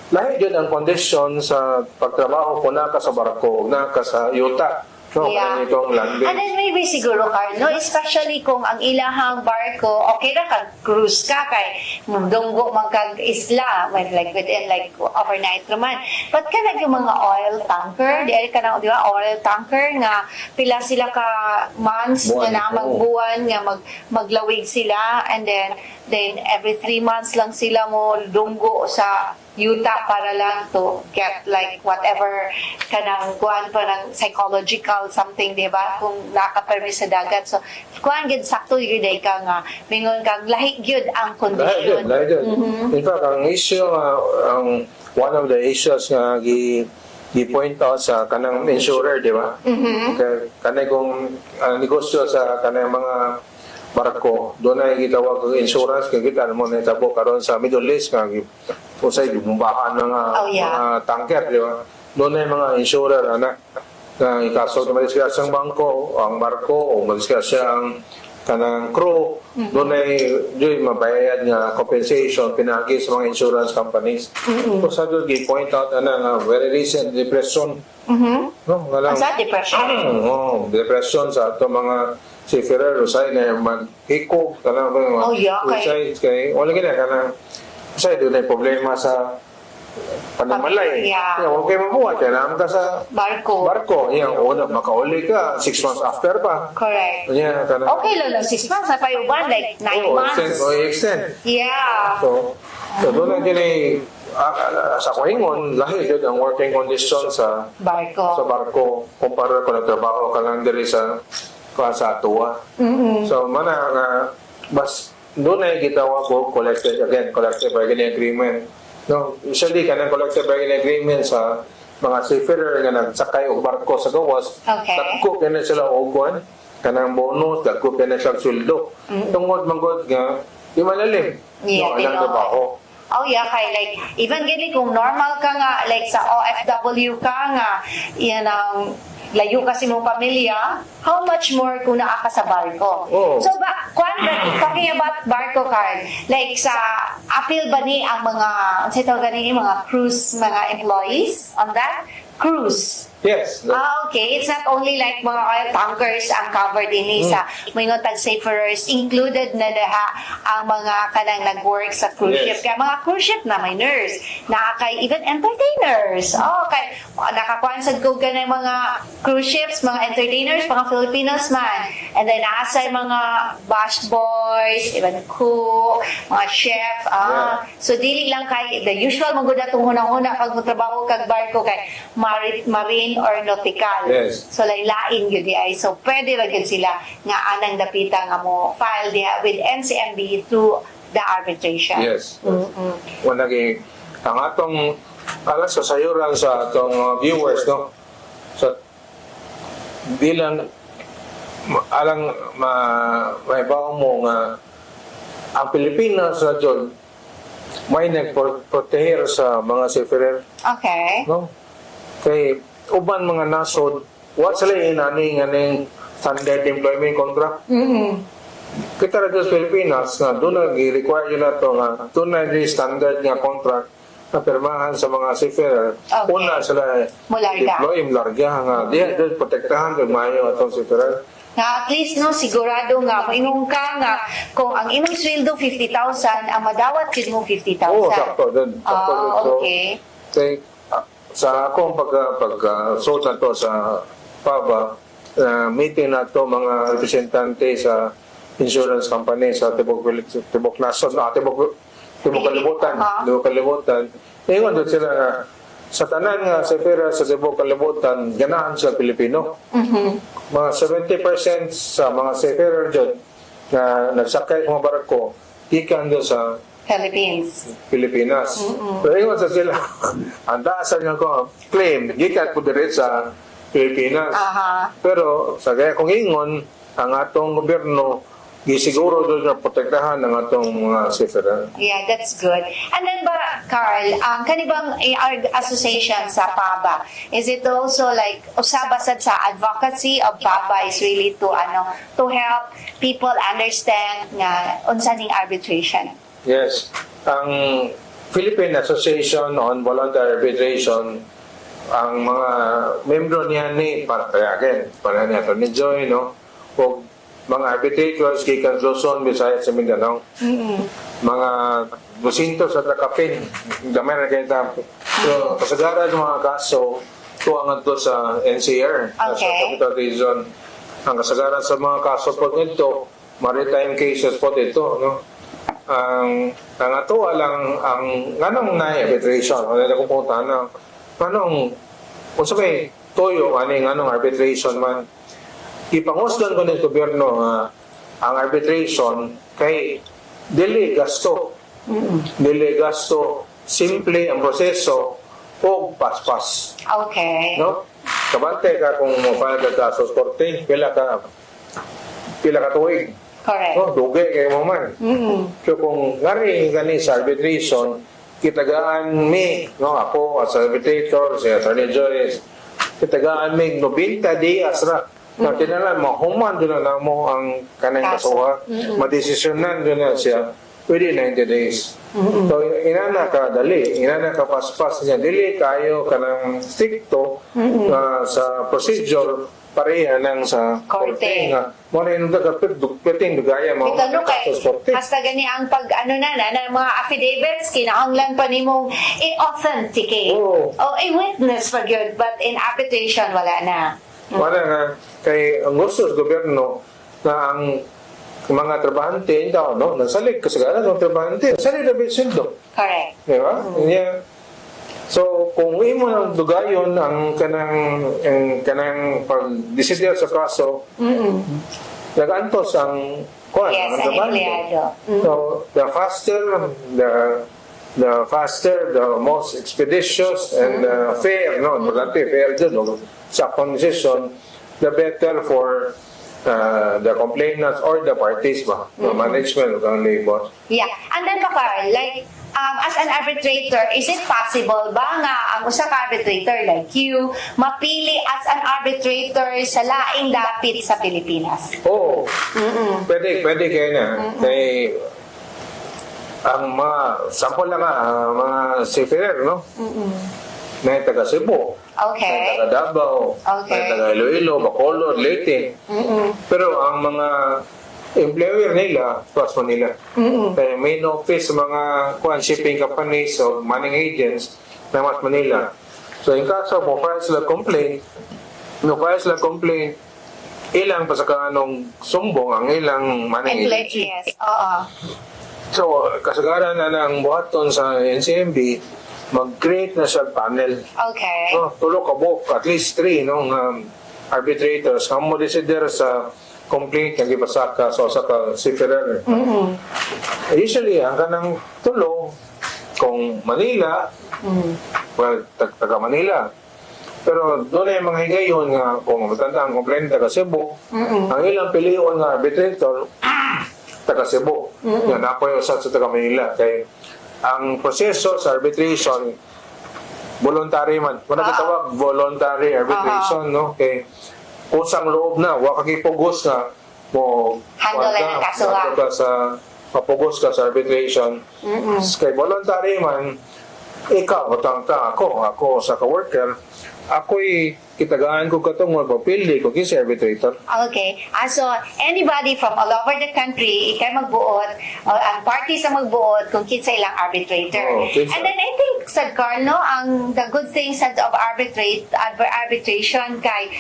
lahi yun ang condition sa pagtrabaho kung naka sa barko o naka sa yuta. No, itong land and then maybe siguro, Carlo, especially kung ang ilahang barko, okay na kag cruise ka kay dunggo magkag isla, like within like overnight naman. But kanag yung mga oil tanker, di ka na, di ba, oil tanker nga pila sila ka months na magbuwan nga maglawig sila, and then every 3 months lang sila mo dunggo sa yuta para lang to get like whatever kanang kuan pa ng psychological something, di ba, kung nakapermis sa dagat. So kuan gid sakto gyud ay ka nga mingon kag lahi gyud ang condition. Lahi gyud. In fact, ang issue ang one of the issues nga gi-point out sa kanang insurer, di ba? Kanay kung negosyo sa kanang mga barko, doon ay gitawag ang insurance kaya kita mo na itabo karon sa Middle East kaya usay bumbahan ng mga tanker, di ba? Doon ay mga insurer na ikaso na madiskasya ang bangko ang barko o madiskasya ang kanang crew, doon ay mabayad nga compensation pinagi sa mga insurance companies. So sa doon gi-point out na very recent depression. No, Ang sa depression? Depression sa ito mga seafarer, usay na maghikog, kanang usay kay wala gina kanang usay doon ay problema sa panamalay. Okay mabuhat kaya naman ka sa barko. Una makauli ka 6 months after pa. Correct. Kanang Okay lang 6 months na payuban like 9 months. Extend. Yeah. So doon na din sa kuhingon, lahi yun ang working condition sa barko kumpara kung nagtrabaho ka lang diri sa tuwa. So bas doon ay gitawag ko collective bargaining agreement. No, usually kanang collective bargaining agreement sa mga seafarer nga nagsakay og barko sa gawas, dagko na sila og kuan kanang bonus, dagko na sila sweldo. Tungod manggod nga di malalim. Ang trabaho. Oh yeah, kay like even gili kung normal ka nga like sa OFW ka nga yan ang layo kasi mong pamilya, how much more kung naa ka sa barko? Oo. So, talking about barko card, like sa appeal ba ni ang mga, sa tawag ni mga cruise, mga employees on that? Cruise. Yes. Okay. It's not only like mga tankers ang covered din sa mga tag-saferers. Included na daha ang mga kanang nag-work sa cruise ship. Yes. Kaya mga cruise ship na may nurse. Nakakay even entertainers. Okay. Nakakuansad ko ka ng mga cruise ships, mga entertainers, mga Filipinos man. And then nasa mga bash boys, even cook, mga chef. So dili lang kay the usual magud atong hunang-una pag motrabaho kag barko kay marine or nautical. Yes. So lain gyud di ay. So pwede ra gyud sila nga anang dapita nga mo file diha with NCMB through the arbitration. Yes. Wala lagi ang atong alas sa sayuran sa atong viewers, no? So di lang alang maibaw mo nga ang Pilipinas na dyan may nagproteher sa mga seafarer, Okay. no? Kay uban mga nasod wa sila inaning standard employment contract. Kita ra sa Pilipinas nga doon nag-require na to nga doon na standard nga contract na pirmahan sa mga seafarer. Okay. Una sila Mularga. deploy larga nga diha doon protektahan kag maayo atong seafarer. Nga at least no sigurado nga moingon ka nga kung ang imong sweldo 50,000 ang madawat gid mo 50,000. Oo, sakto doon. Sakto doon. So, Okay. kay sa akong pagka-suot na to sa PABA, meeting na to mga representante sa insurance company sa Tibok Nason, Tibok Kalibutan. Tibok Kalibutan. Ngayon doon sila sa tanan nga sa pera sa Tibok Kalibutan, ganahan sa Pilipino. Mga 70% sa mga seafarer dyan na nagsakay mga barko, ikan doon sa Pilipinas. Pero ingon sa sila, ang daasan nga ko, claim, gikat po dire sa Pilipinas. Pero sa gaya kong ingon, ang atong gobyerno, gisiguro doon na protektahan ng atong mga seafarer. Yeah, that's good. And then ba, Carl, kanibang association sa PABA, is it also like, usabasad sa advocacy of PABA is really to help people understand nga unsa ning arbitration? Yes. Ang Philippine Association on Voluntary Arbitration, ang mga membro niya ni para niya to ni Joy, no? O mga arbitrators gikan Luzon, Visayas, sa Mindanao. Mga 200 sa Takapin, gamay na kayo tapo. So, kasagaran ng mga kaso, tuwangan to sa NCR, sa Capital Region. Ang kasagaran sa mga kaso po nito, maritime cases po dito, no? Ang ato lang ang nganong na arbitration o nila kung punta na nganong kung sabay toyo nganong arbitration man ipangusgan ko ng gobyerno ang arbitration kay dili gasto simple ang proseso o paspas. Okay. No? Kabante ka kung mo-file ka sa korte, pila ka tuig. Correct. No, dugay kayo mo man. So kung ngari gani sa arbitration, kitagaan mi, no, ako as arbitrator, si Atty. Joyce, kitagaan mi 90 days ra. Na tinalan mo, human doon na mo ang kanang kasuha, madesisyonan doon na siya within 90 days. So inana ka dali, inana ka paspas niya, dili kayo kanang stricto sa procedure pareha nang sa korte nga mo rin ka pwedeng dugaya mo Ito kay hasta gani ang pag na mga affidavits kinahanglan pa nimong i-authenticate o i-witness pa gyud, but in arbitration wala na. Wala nga kay ang gusto sa gobyerno na ang mga trabahante daw no nasalig kasagaran ng trabahante salig na bisildo. Correct. Di ba? Yeah. So, kung imo nang dugayon ang kanang pag-desider sa kaso, nag-antos ang Yes, ang empleyado. So, the faster, the most expeditious and fair, no? Importante, fair dun, no? Sa condition, the better for the complainants or the parties ba, management ng labor. Yeah. And then ba, Carl, like, as an arbitrator, is it possible ba nga ang usa ka arbitrator like you, mapili as an arbitrator sa laing dapit sa Pilipinas? Oo. Pwede kayo na. Kay, ang mga, sample lang nga, mga seafarer, no? May taga Cebu. Okay. May taga Davao. Okay. May taga Iloilo, Bacolod, Leyte. Pero ang mga employer nila, plus Manila. Kaya main office sa mga shipping companies o manning agents na mas Manila. So in kaso mo, file sila complaint, ilang pa sa kanong sumbong ang ilang manning agency. Yes. Oo. So, kasagaran na ng buhaton sa NCMB, mag-create na siya panel. Okay. Tulo ka book, at least 3 arbitrators. Ang mo decider sa complaint nga gipasaka sa usa ka seafarer. Usually, ang kanang tulo, kung Manila, well, taga Manila. Pero doon ay mga higayon nga, kung matanda ang complaint taga Cebu, ang ilang piliyon nga arbitrator, taga Cebu. Yan, apoy usad sa taga Manila. Kaya ang proseso sa arbitration, voluntary man. Muna kitawag, voluntary arbitration, no? Kaya kusang loob na, wakakipugos na mo Handle ang kaso mapugos ka sa arbitration. Kaya voluntary man, ikaw, utang ka, ako sa ka-worker, ako'y kitagaan ko katong magpapili kung kisi arbitrator. Okay. So, anybody from all over the country, ikay magbuot, ang parties ang magbuot kung kinsa ilang arbitrator. Kinsa. And then I think, Sad Carlo, ang the good thing sa of arbitration kay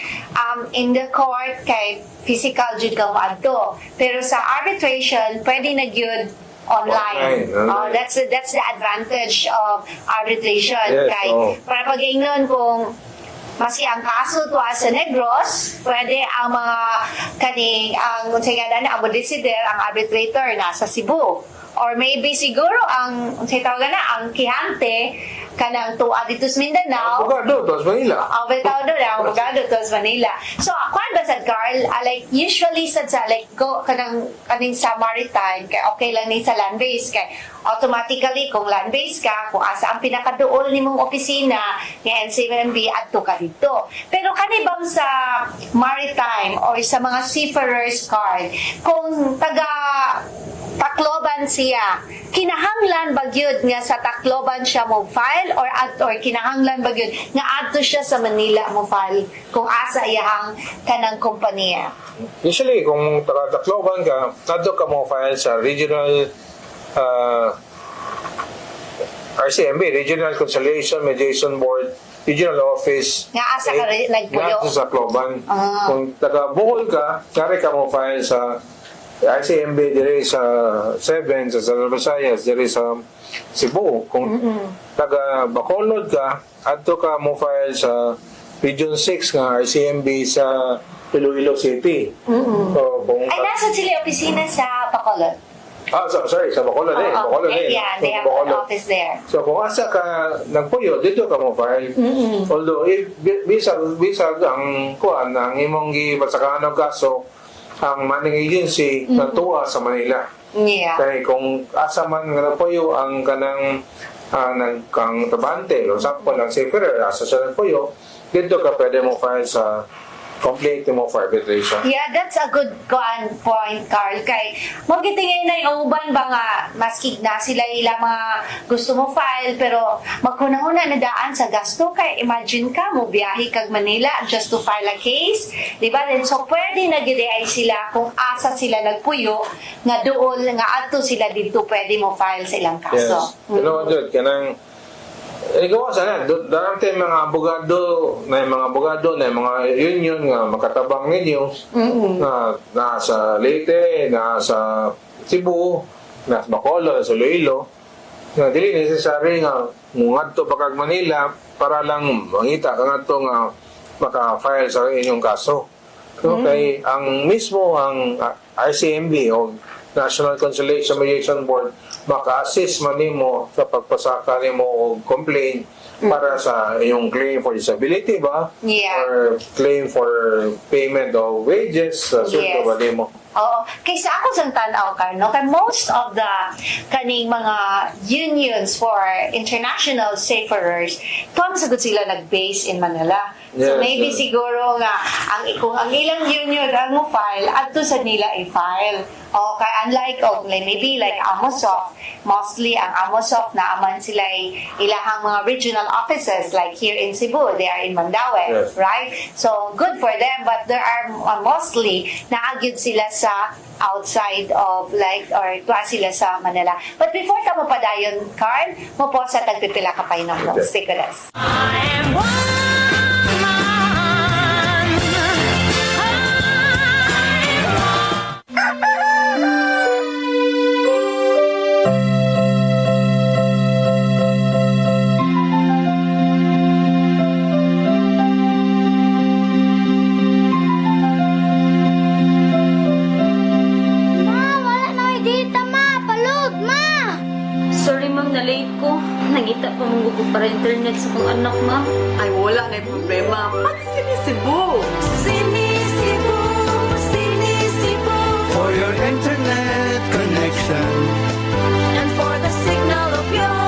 in the court, kay physical jud ka moadto. Pero sa arbitration, pwede na gyud online. That's the advantage of arbitration. Yes, Kay para pag-ingnon kung masi ang kaso to sa Negros, pwede ang mga kaning ang ang decider, ang arbitrator nasa Cebu. Or maybe siguro ang ang kihante kanang tuwa dito sa Mindanao. Abogado, tos Manila. Abogado to sa Manila. So, kung ba sa Carl, like usually sa like go kaning sa maritime, kay okay lang ni sa land base kay automatically kung land base ka, kung asa ang pinakaduol nimong opisina ng NCMB adto ka dito. Pero kanibang sa maritime or sa mga seafarers card, kung taga Tacloban siya, kinahanglan ba gyud nga sa Tacloban siya mo file or kinahanglan ba gyud nga adto siya sa Manila mo file kung asa iyang kanang kompanya? Usually, kung taga-Tacloban ka, adto ka mo file sa regional RCMB, Regional Conciliation Mediation Board, Regional Office. Nga asa ka nagpuyo? Nga sa Tacloban. Kung taga-Bohol ka, kari ka mo file sa RCMB dire sa 7 sa San Visayas, dire sa Cebu. Kung taga Bacolod ka, adto ka mo file sa Region 6 nga RCMB sa Iloilo City. So, kung Ay, nasa sila opisina sa Bacolod? sorry, sa Bacolod Bacolod Yeah, they have an office there. So, kung asa ka nagpuyo, dito ka mo file. Although, bisag ang kuan, ang imong gibasakahan ng kaso, ang manning agency natuwa sa Manila. Yeah. Kaya kung asa man nga napuyo ang kanang kang tabante o sample ng seafarer, asa siya napuyo, dito ka pwede mo file sa complaint mo for arbitration. Yeah, that's a good point, Carl. Kay, magitingay na yung uban ba nga, maski na sila ilang mga gusto mo file, pero magkunahuna na daan sa gasto. Kay, imagine ka, mo biyahe kag Manila just to file a case. Diba? Then, so, pwede nag-ideay sila kung asa sila nagpuyo, nga doon, nga ato sila dito, pwede mo file sa ilang kaso. Yes. You know, Jud, kanang ikaw sana, darante mga abogado, na mga union nga makatabang ninyo, na nasa Leyte, nasa Cebu, nasa Bacolod, nasa Iloilo, nga dili necessary nga ngadto pa kag Manila para lang mangita ka ngadto nga maka-file sa inyong kaso. So, kay ang mismo ang RCMB o National Conciliation Mediation Board maka-assist man nimo sa pagpasaka nimo og complaint para sa iyong claim for disability ba? Yeah. Or claim for payment of wages sa Yes. ba nimo? Oo. Kaysa ako sa tanaw, Carlo, kay most of the kaning mga unions for international seafarers, tuwang sagod sila nag-base in Manila. So Yes, maybe yes. siguro nga, kung ang ilang union ang mo file, adto sa nila i-file. O, kay unlike, maybe like Amosoft, mostly ang Amosoft na aman sila ilahang mga regional offices like here in Cebu, they are in Mandaue, Yes. right? So, good for them, but there are mostly naagyod sila sa outside of or tuwa sila sa Manila. But before ka mo padayon, Carl, mo po sa tagpipila ka pa inom. Okay. Stick with us. I am woman. Ma, wala na ko'y data, ma. Palud, ma. Sorry ma'am, na-late ko. Nangita pa mong gugo para internet sa kong anak ma'am. Ay, wala na yung problema. Pag-sinisibo. Sinisibo, sinisibo, For your internet connection, and for the signal of your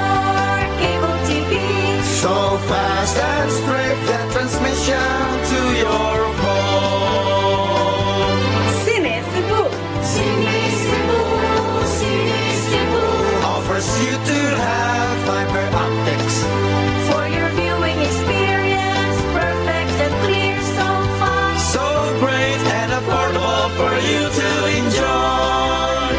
cable TV. so fast and straight that transmission to your phone. Sinisibo. Sinisibo, sinisibo, Offers you to have fiber optics. for your viewing experience, perfect and clear so far. So great and affordable for you to enjoy.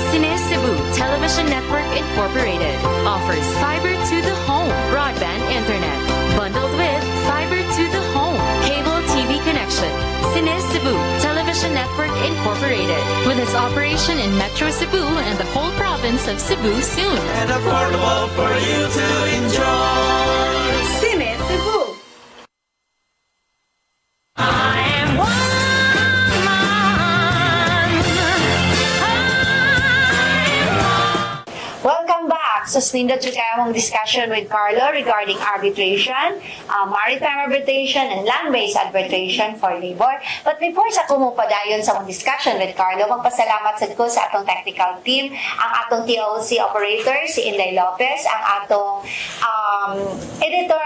Cine Cebu Television Network Incorporated offers fiber to the home broadband internet bundled with fiber to the home cable TV connection. Cine Cebu Television Network Incorporated with its operation in Metro Cebu and the whole province of Cebu soon. And affordable for you to enjoy. Sinisibo. I am woman. Welcome back. Suspended to kayo mong discussion with Carlo regarding arbitration, maritime arbitration, and land-based arbitration for labor. But before sa kumupadayon sa mong discussion with Carlo, magpasalamat sa ko sa atong technical team, ang atong TOC operator, si Inday Lopez, ang atong editor,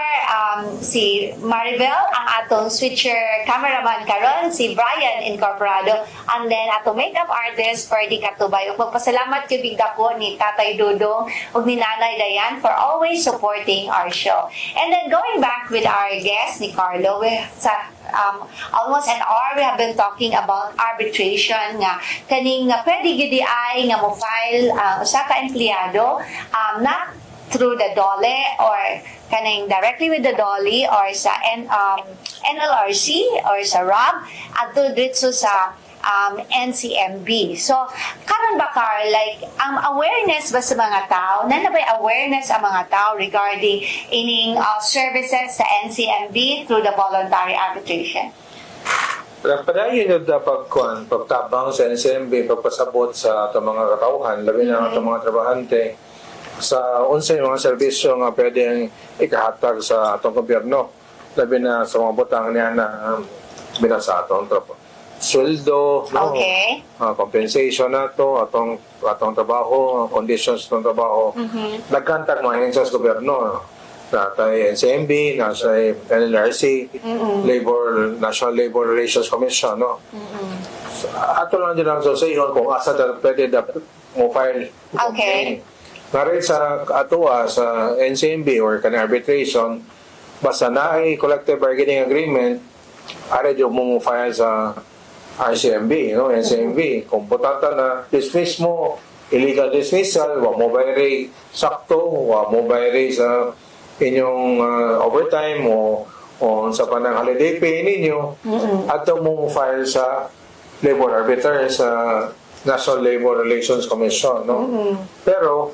si Maribel, ang atong switcher cameraman karon, si Brian Incorporado, and then atong makeup artist, Ferdy Katubay. Ug magpasalamat kay bigda ko ni Tatay Dudong ug ni Nanay Dayan for always supporting our show. And then going back with our guest ni Carlo, sa almost an hour we have been talking about arbitration nga kaning pwede gid ay nga mo file usa ka empleyado not through the DOLE or kaning directly with the DOLE or sa NLRC or sa ROB adto dito sa NCMB. So, karon ba, Carl, like, ang awareness ba sa mga tao, na ba'y awareness ang mga tao regarding ining services sa NCMB through the voluntary arbitration? Padayon yung pagtabang sa NCMB, pagpasabot sa atong mga katauhan, labi na atong mga trabahante, sa unsay mga serbisyo nga pwedeng ikahatag sa atong gobyerno, labi na sa mga butang niya na binasa atong sweldo, no? Okay. Compensation na to, atong trabaho, conditions ng trabaho. Nagkantag mga hensya sa gobyerno. Natay NCMB, nasa NLRC, National Labor Relations Commission, no? So, ato lang din ang sosayon kung asa pwede mo file. Okay. Ngayon sa atua sa NCMB or kan arbitration, basta na ay collective bargaining agreement, are yung mo file sa RCMB, no? NCMB. Kung putata na dismiss mo, illegal dismissal, wa mo bayari sakto, wa mo bayari sa inyong overtime o sa panang holiday pay ninyo, ato mo file sa labor arbiter sa National Labor Relations Commission, no? Pero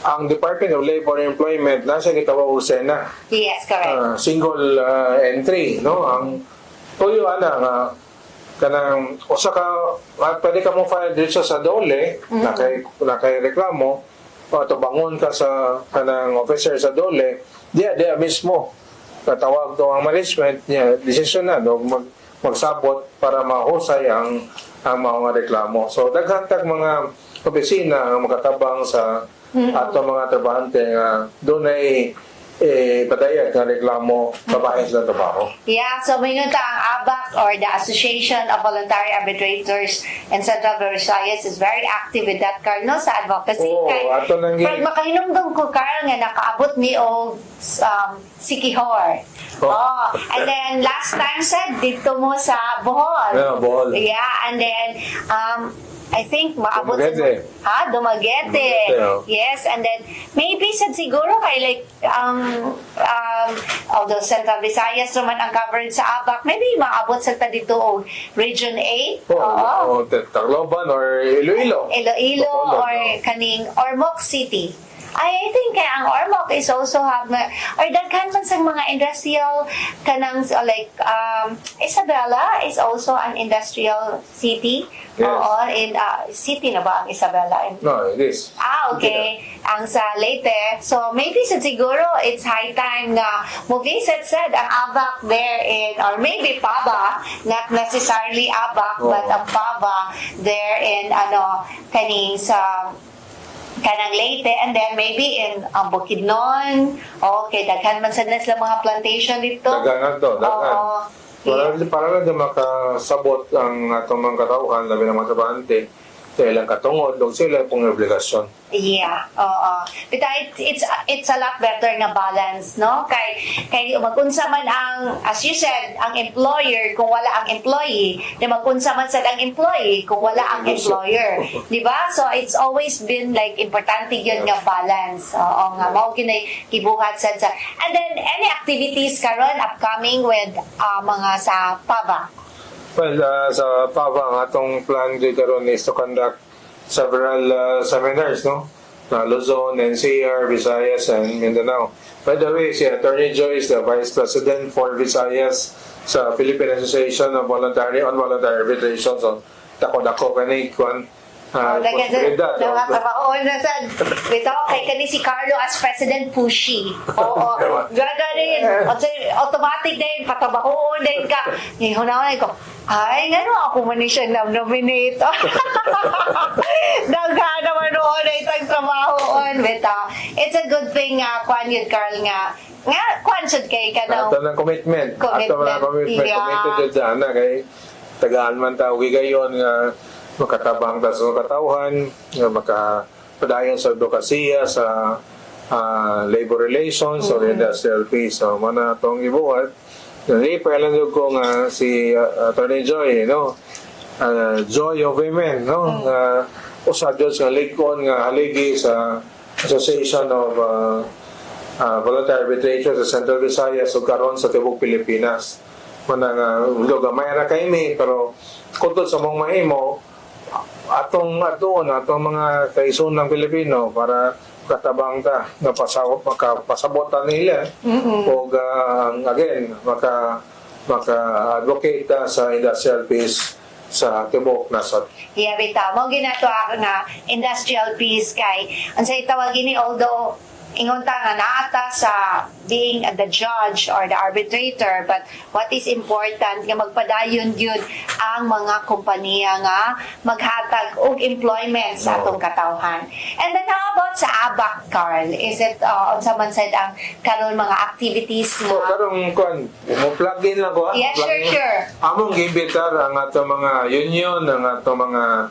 ang Department of Labor and Employment nasa gitawag usena. Yes, correct. Single entry, no? Ang tuyo ana nga kanang usa ka pwede ka mo file dito sa dole na kay reklamo o bangon ka sa kanang officer sa dole dia mismo tatawag to ang management niya desisyon na no magsabot para mahusay ang mga reklamo. So daghan tag mga opisina ang makatabang sa ato mga trabahante nga dunay padayag nga reklamo babae sa trabaho. Yeah, so minuta ang ABAC or the Association of Voluntary Arbitrators in Central Visayas is very active with that, Carl, no, sa advocacy. Ato nang Pag makahinumdum ko, Carl, nga nakaabot ni o Sikihor. And then last time said dito mo sa Bohol. Yeah, Bohol. Yeah, and then I think maabot Dumaguete. Dumaguete. Yes, and then maybe sad siguro kay like although Central Visayas naman ang coverage sa ABAC, maybe maabot sa dito o Region 8. Tacloban or Iloilo. Iloilo or kaning Ormoc City. I think ang Ormoc is also have or daghan man sa mga industrial kanang like Isabela is also an industrial city. Yes. Oo, in city na ba ang Isabela? No, it is. Okay. Ang sa Leyte. So maybe siguro it's high time na mo-visit said ang ABAC there in or maybe PABA, not necessarily ABAC but ang PABA there in kaning sa kanang Leyte and then maybe in Bukidnon. Okay, daghan man sa sila mga plantation dito. Daghan daghan. Para lang makasabot ang atong mga katauhan, labi ng mga trabahante, sa ilang katungod, o sila pong obligasyon. Yeah, oo. But it's a lot better nga balance, no? Kay magunsa man ang, as you said, ang employer kung wala ang employee, di magunsa man sad ang employee kung wala ang employer. Di ba? So it's always been like importante yun nga balance. Oo nga, mao ginay kibuhat sad sa. And then any activities karon upcoming with mga sa PAVA? Well, sa PAVA, ang atong plan dito ron is to conduct several seminars, no? Na Luzon, NCR, Visayas, and Mindanao. By the way, si Atty. Joy is the Vice President for Visayas sa Philippine Association of Voluntary Arbitration. So, dako-dako kanay kuan. Nakatrabahoon na sa dito kay kani si Carlo as President Pushy. Oo. Gagarin. Automatic din patabahoon din ka. Hihunaw ko. Ay, ngano ako man siya nominate. Daghan naman noon ay trabahoon. It's a good thing kwan yun, Carl, nga kwan sud kay kanang ato ng commitment. Ato ng commitment. Committed yun dyan na kay tagaan man tao gigayon nga makatabang ta sa katauhan, makapadayon sa advokasya sa labor relations or industrial peace. So, mana itong ibuhat. Nalipayalan ko nga si Atty. Joy, no? Joy of Women, no? Usad yun sa likon nga haligi sa Association of Voluntary Arbitrators sa Central Visayas o karon sa Tibok Pilipinas. Mana nga, gamay na kami, pero kung sa mong mahimo, atong mga kaisunang Pilipino para katabang ta na makapasabotan nila o again maka-advocate ta sa industrial peace sa tibok nasod. Yeah, bitaw mo ginato ako nga industrial peace kay unsay tawagin ni although ingon ta nga naata sa being the judge or the arbitrator, but what is important nga magpadayon gyud ang mga kompanya nga maghatag og employment sa atong katawhan. And then how about sa ABAC, Carl? Is it unsa man said ang karon mga activities So, nga karong mo plug in lang ko. Yeah, sure. Among gibitar ang atong mga union, ang atong mga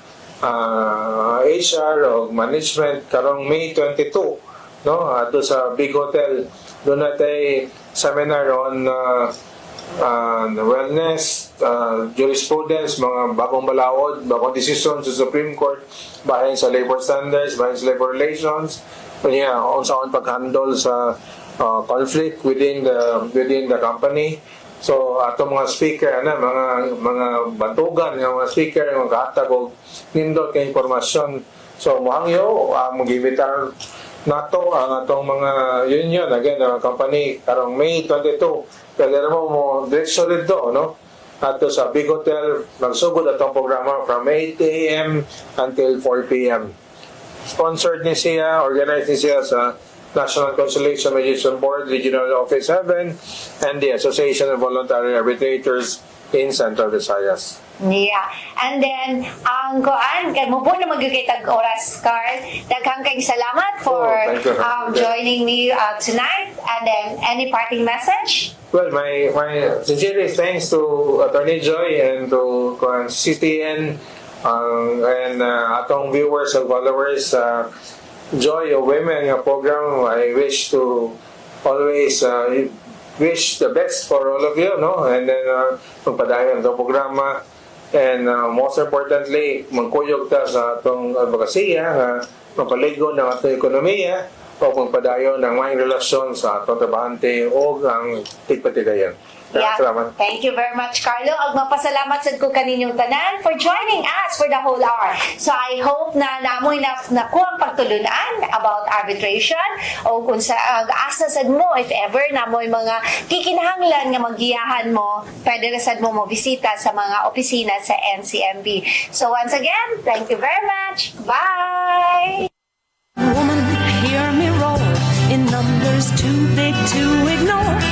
HR o management karong May 22. No, ato sa Big Hotel doon natin seminar on wellness, jurisprudence, mga bagong balawod, bagong desisyon sa Supreme Court bahin sa labor standards, bahin sa labor relations, kung saan pag-handle sa conflict within the company. So ato mga speaker mga bantugan ng mga speaker mga kahatag og nindot kay informasyon. So mohangyo magibitar nato ang atong mga union again ang company karong May 22 kaya mo direksyon dito no ato sa Big Hotel nagsugod atong programa from 8 a.m. until 4 p.m. Sponsored ni siya, organized ni siya sa National Conciliation Mediation Board, Regional Office 7, and the Association of Voluntary Arbitrators in Central Visayas. Yeah. And then, ang kuan, kay mo po na magkikitag oras, Carl. Daghang kayong salamat for thank you. joining me tonight. And then, any parting message? Well, my sincere thanks to Attorney Joy and to CTN and atong viewers and followers Joy of Women nga program. I wish to always wish the best for all of you, no? And then magpadayon sa programa. And most importantly, magkuyog ta sa atong advokasya nga mapaligo ng atong ekonomiya o magpadayon ng may relasyon sa atong trabahante o ang tigpatigayan. Yeah. Salamat. Thank you very much, Carlo. Ag mapasalamat sad ko kaninyong tanan for joining us for the whole hour. So I hope na namoy na nakuha ang pagtulunan about arbitration o kung sa asa sad mo if ever namoy mga kikinahanglan nga magiyahan mo, pwede na sad mo bisita sa mga opisina sa NCMB. So once again, thank you very much. Bye. Woman, hear me roar in numbers too big to ignore.